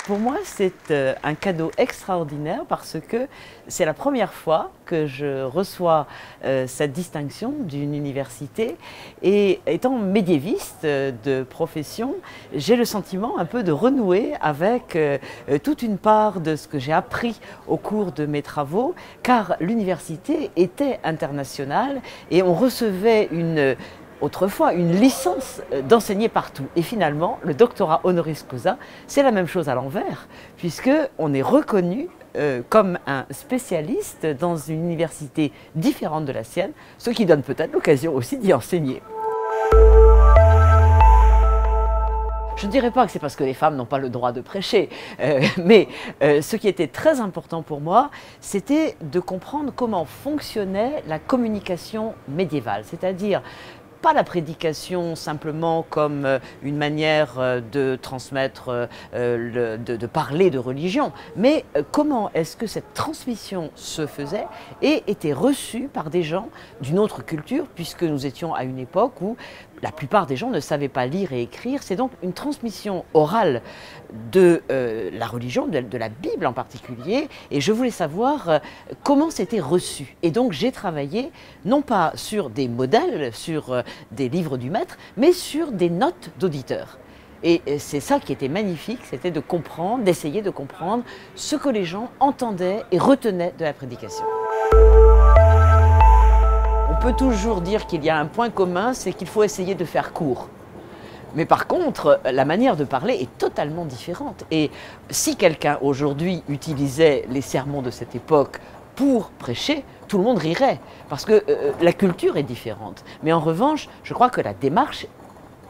Pour moi, c'est un cadeau extraordinaire parce que c'est la première fois que je reçois cette distinction d'une université. Et étant médiéviste de profession, j'ai le sentiment un peu de renouer avec toute une part de ce que j'ai appris au cours de mes travaux, car l'université était internationale et on recevait autrefois une licence d'enseigner partout. Et finalement, le doctorat honoris causa, c'est la même chose à l'envers, puisqu'on est reconnu comme un spécialiste dans une université différente de la sienne, ce qui donne peut-être l'occasion aussi d'y enseigner. Je ne dirais pas que c'est parce que les femmes n'ont pas le droit de prêcher, mais ce qui était très important pour moi, c'était de comprendre comment fonctionnait la communication médiévale, c'est-à-dire pas la prédication simplement comme une manière de transmettre, de parler de religion, mais comment est-ce que cette transmission se faisait et était reçue par des gens d'une autre culture, puisque nous étions à une époque où la plupart des gens ne savaient pas lire et écrire. C'est donc une transmission orale de la religion, de la Bible en particulier, et je voulais savoir comment c'était reçu. Et donc j'ai travaillé non pas sur des modèles, sur des livres du maître, mais sur des notes d'auditeurs. Et c'est ça qui était magnifique, c'était de comprendre, d'essayer de comprendre ce que les gens entendaient et retenaient de la prédication. On peut toujours dire qu'il y a un point commun, c'est qu'il faut essayer de faire court. Mais par contre, la manière de parler est totalement différente. Et si quelqu'un aujourd'hui utilisait les sermons de cette époque pour prêcher, tout le monde rirait, parce que la culture est différente. Mais en revanche, je crois que la démarche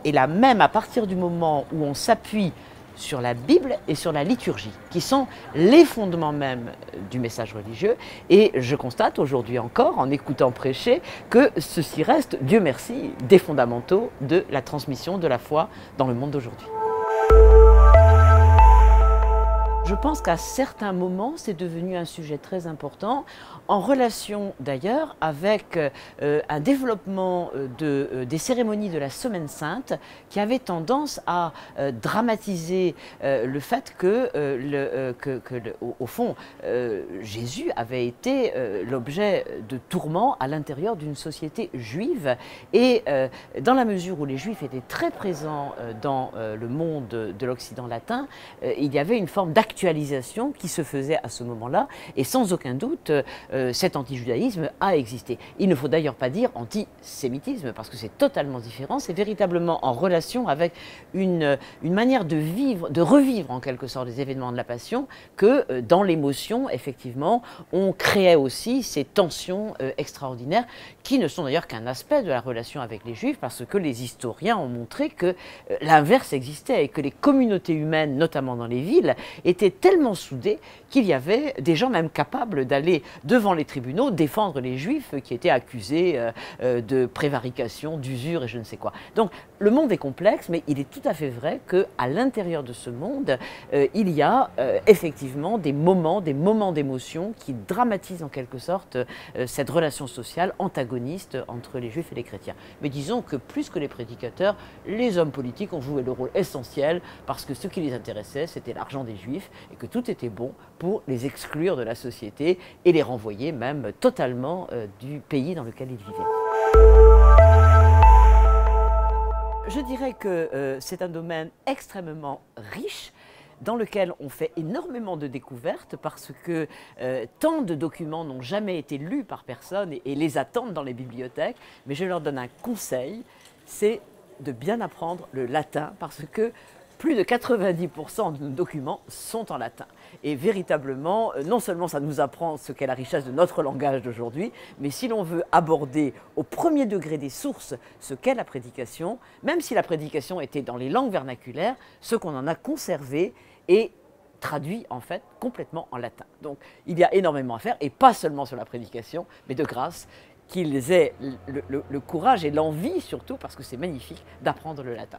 est la même à partir du moment où on s'appuie sur la Bible et sur la liturgie, qui sont les fondements même du message religieux. Et je constate aujourd'hui encore, en écoutant prêcher, que ceci reste, Dieu merci, des fondamentaux de la transmission de la foi dans le monde d'aujourd'hui. Je pense qu'à certains moments, c'est devenu un sujet très important, en relation d'ailleurs avec un développement des cérémonies de la Semaine Sainte qui avait tendance à dramatiser le fait au fond, Jésus avait été l'objet de tourments à l'intérieur d'une société juive. Et dans la mesure où les Juifs étaient très présents dans le monde de l'Occident latin, il y avait une forme d'actualisation qui se faisait à ce moment-là, et sans aucun doute, cet anti-judaïsme a existé. Il ne faut d'ailleurs pas dire antisémitisme, parce que c'est totalement différent, c'est véritablement en relation avec une manière de vivre, de revivre en quelque sorte les événements de la Passion, que dans l'émotion, effectivement, on créait aussi ces tensions extraordinaires, qui ne sont d'ailleurs qu'un aspect de la relation avec les Juifs, parce que les historiens ont montré que l'inverse existait, et que les communautés humaines, notamment dans les villes, étaient tellement soudées qu'il y avait des gens même capables d'aller devant les tribunaux défendre les Juifs qui étaient accusés de prévarication, d'usure et je ne sais quoi. Donc le monde est complexe, mais il est tout à fait vrai qu'à l'intérieur de ce monde, il y a effectivement des moments d'émotion qui dramatisent en quelque sorte cette relation sociale antagoniste entre les Juifs et les chrétiens. Mais disons que plus que les prédicateurs, les hommes politiques ont joué le rôle essentiel, parce que ce qui les intéressait, c'était l'argent des Juifs, et que tout était bon pour les exclure de la société et les renvoyer même totalement du pays dans lequel ils vivaient. Je dirais que c'est un domaine extrêmement riche, dans lequel on fait énormément de découvertes, parce que tant de documents n'ont jamais été lus par personne et les attendent dans les bibliothèques. Mais je leur donne un conseil, c'est de bien apprendre le latin, parce que plus de 90% de nos documents sont en latin. Et véritablement, non seulement ça nous apprend ce qu'est la richesse de notre langage d'aujourd'hui, mais si l'on veut aborder au premier degré des sources ce qu'est la prédication, même si la prédication était dans les langues vernaculaires, ce qu'on en a conservé est traduit en fait complètement en latin. Donc il y a énormément à faire, et pas seulement sur la prédication, mais de grâce qu'ils aient le courage et l'envie surtout, parce que c'est magnifique, d'apprendre le latin.